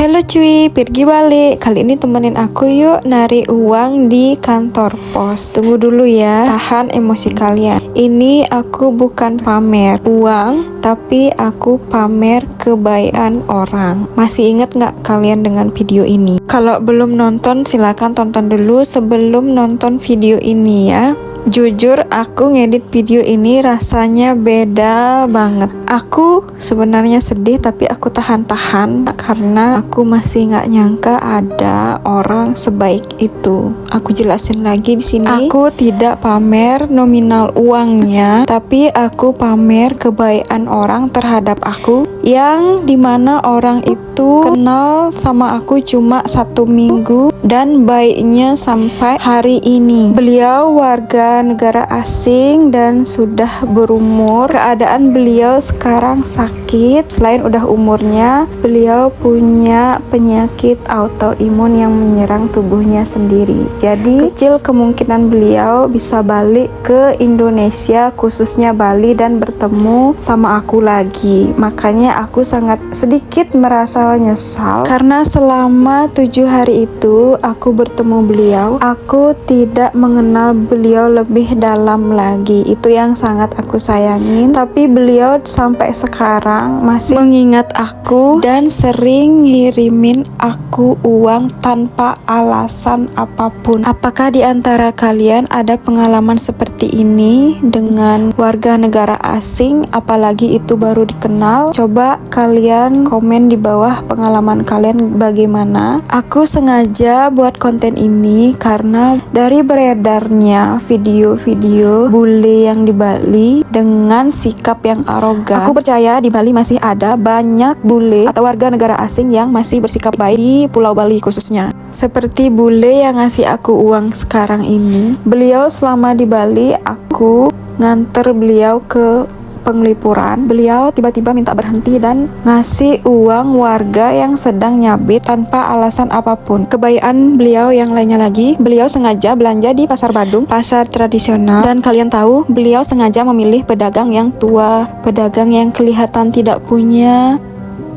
Halo cuy, pergi balik. Kali ini temenin aku yuk narik uang di kantor pos. Tunggu dulu ya, tahan emosi kalian. Ini aku bukan pamer uang, tapi aku pamer kebaikan orang. Masih ingat gak kalian dengan video ini? Kalau belum nonton silahkan tonton dulu sebelum nonton video ini ya. Jujur aku ngedit video ini rasanya beda banget. Aku sebenarnya sedih tapi aku tahan-tahan karena aku masih nggak nyangka ada orang sebaik itu. Aku jelasin lagi di sini. Aku tidak pamer nominal uangnya, tapi aku pamer kebaikan orang terhadap aku, yang dimana orang itu kenal sama aku cuma 1 minggu dan baiknya sampai hari ini. Beliau warga negara asing dan sudah berumur. Keadaan beliau sekarang sakit. Selain udah umurnya, beliau punya penyakit autoimun yang menyerang tubuhnya sendiri. Jadi kecil kemungkinan beliau bisa balik ke Indonesia, khususnya Bali, dan bertemu sama aku lagi. Makanya aku sangat sedikit merasa menyesal karena selama 7 hari itu aku bertemu beliau, aku tidak mengenal beliau lebih dalam lagi. Itu yang sangat aku sayangin. Tapi beliau sampai sekarang masih mengingat aku dan sering ngirimin aku uang tanpa alasan apapun. Apakah di antara kalian ada pengalaman seperti ini dengan warga negara asing, apalagi itu baru dikenal? Coba kalian komen di bawah pengalaman kalian bagaimana. Aku sengaja buat konten ini karena dari beredarnya video-video bule yang di Bali dengan sikap yang arogan. Aku percaya di Bali masih ada banyak bule atau warga negara asing yang masih bersikap baik di Pulau Bali khususnya. Seperti bule yang ngasih aku uang sekarang ini. Beliau selama di Bali aku nganter beliau ke penglipuran. Beliau tiba-tiba minta berhenti dan ngasih uang warga yang sedang nyabit tanpa alasan apapun. Kebaikan beliau yang lainnya lagi, beliau sengaja belanja di pasar Badung, pasar tradisional, dan kalian tahu beliau sengaja memilih pedagang yang tua, pedagang yang kelihatan tidak punya,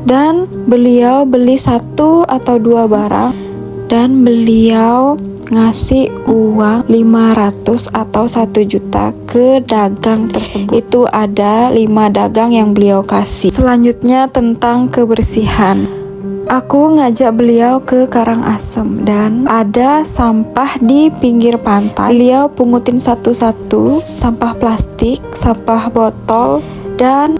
dan beliau beli 1 atau 2 barang dan beliau ngasih uang 500 atau 1 juta ke dagang tersebut. Itu ada 5 dagang yang beliau kasih. Selanjutnya tentang kebersihan. Aku ngajak beliau ke Karangasem dan ada sampah di pinggir pantai. Beliau pungutin satu-satu, sampah plastik, sampah botol, dan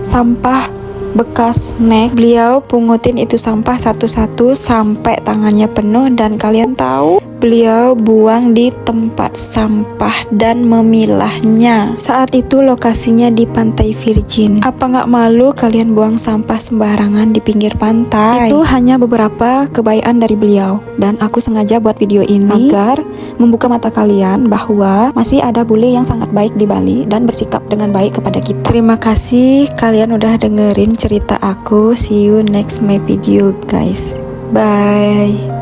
sampah bekas snack. Beliau pungutin itu sampah satu-satu sampai tangannya penuh, dan kalian tahu beliau buang di tempat sampah dan memilahnya. Saat itu lokasinya di Pantai Virgin. Apa nggak malu kalian buang sampah sembarangan di pinggir pantai? Itu hanya beberapa kebaikan dari beliau, dan aku sengaja buat video ini agar membuka mata kalian bahwa masih ada bule yang sangat baik di Bali dan bersikap dengan baik kepada kita. Terima kasih kalian udah dengerin cerita aku. See you next my video guys. Bye.